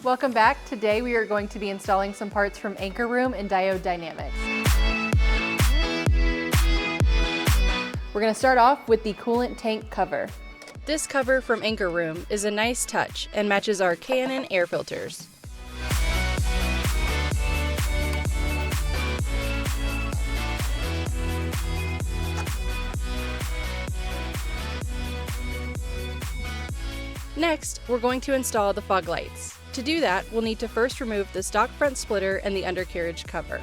Welcome back. Today we are going to be installing some parts from Anchor Room and Diode Dynamics. We're going to start off with the coolant tank cover. This cover from Anchor Room is a nice touch and matches our Canon air filters. Next, we're going to install the fog lights. To do that, we'll need to first remove the stock front splitter and the undercarriage cover.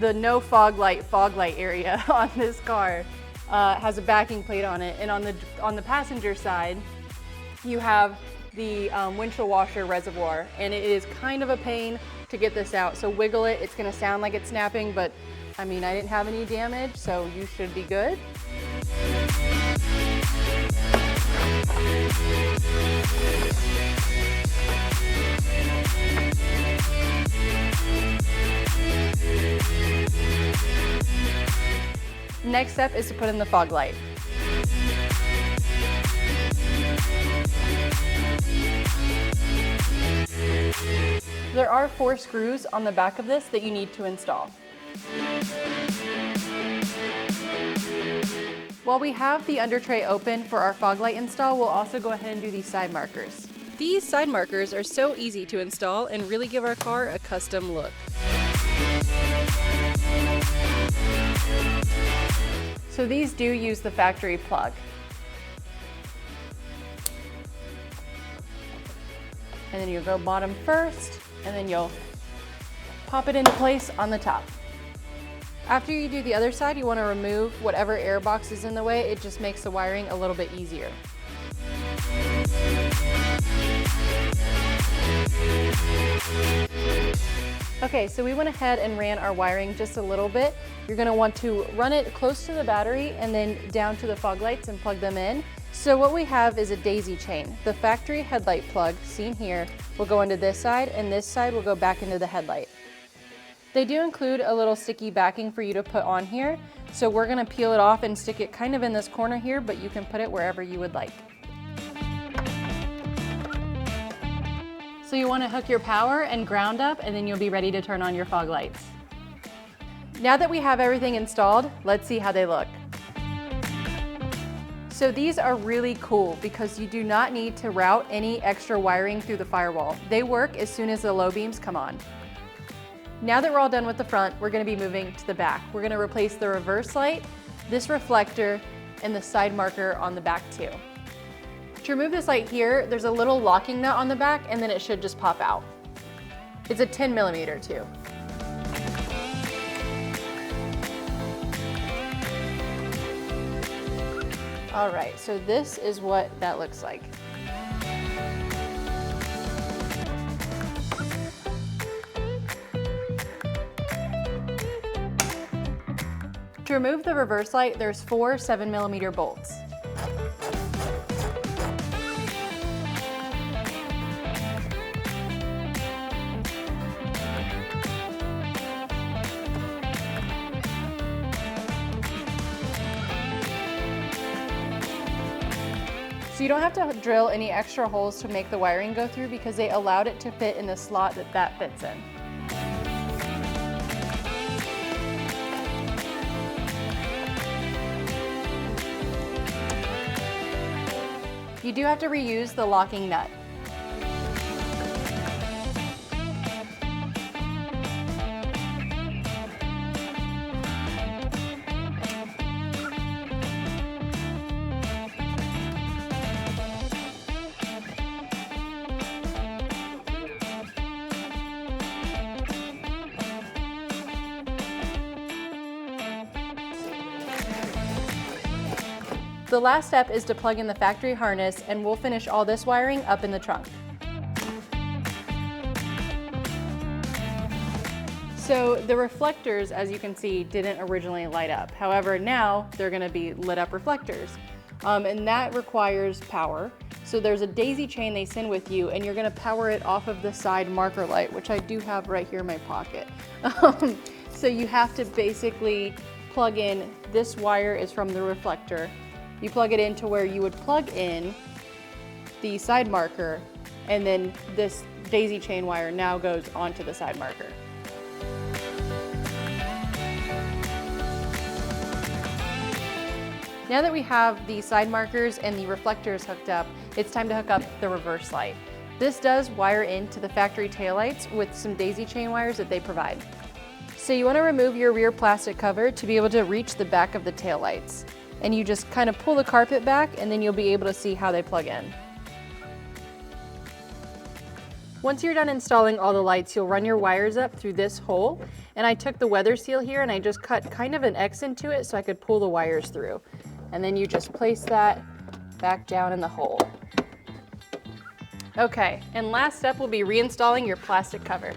The no fog light area on this car has a backing plate on it, and on the passenger side, you have the windshield washer reservoir, and it is kind of a pain to get this out. So wiggle it. It's going to sound like it's snapping, but I mean, I didn't have any damage, so you should be good. Next step is to put in the fog light. There are 4 screws on the back of this that you need to install. While we have the under tray open for our fog light install, we'll also go ahead and do these side markers. These side markers are so easy to install and really give our car a custom look. So these do use the factory plug. And then you'll go bottom first, and then you'll pop it into place on the top. After you do the other side, you want to remove whatever air box is in the way. It just makes the wiring a little bit easier. Okay, so we went ahead and ran our wiring just a little bit. You're going to want to run it close to the battery and then down to the fog lights and plug them in. So what we have is a daisy chain. The factory headlight plug, seen here, will go into this side, and this side will go back into the headlight. They do include a little sticky backing for you to put on here, so we're going to peel it off and stick it kind of in this corner here, but you can put it wherever you would like. So you want to hook your power and ground up, and then you'll be ready to turn on your fog lights. Now that we have everything installed, let's see how they look. So these are really cool because you do not need to route any extra wiring through the firewall. They work as soon as the low beams come on. Now that we're all done with the front, we're going to be moving to the back. We're going to replace the reverse light, this reflector, and the side marker on the back too. To remove this light here, there's a little locking nut on the back, and then it should just pop out. It's a 10mm too. All right, so this is what that looks like. To remove the reverse light, there's 4 7mm bolts. So you don't have to drill any extra holes to make the wiring go through because they allowed it to fit in the slot that fits in. You do have to reuse the locking nut. The last step is to plug in the factory harness, and we'll finish all this wiring up in the trunk. So the reflectors, as you can see, didn't originally light up. However, now they're going to be lit up reflectors, and that requires power. So there's a daisy chain they send with you, and you're going to power it off of the side marker light, which I do have right here in my pocket. So you have to basically plug in, this wire is from the reflector. You plug it into where you would plug in the side marker, and then this daisy chain wire now goes onto the side marker. Now that we have the side markers and the reflectors hooked up, it's time to hook up the reverse light. This does wire into the factory taillights with some daisy chain wires that they provide. So you want to remove your rear plastic cover to be able to reach the back of the taillights. And you just kind of pull the carpet back, and then you'll be able to see how they plug in. Once you're done installing all the lights, you'll run your wires up through this hole. And I took the weather seal here and I just cut kind of an X into it so I could pull the wires through. And then you just place that back down in the hole. Okay, and last step will be reinstalling your plastic cover.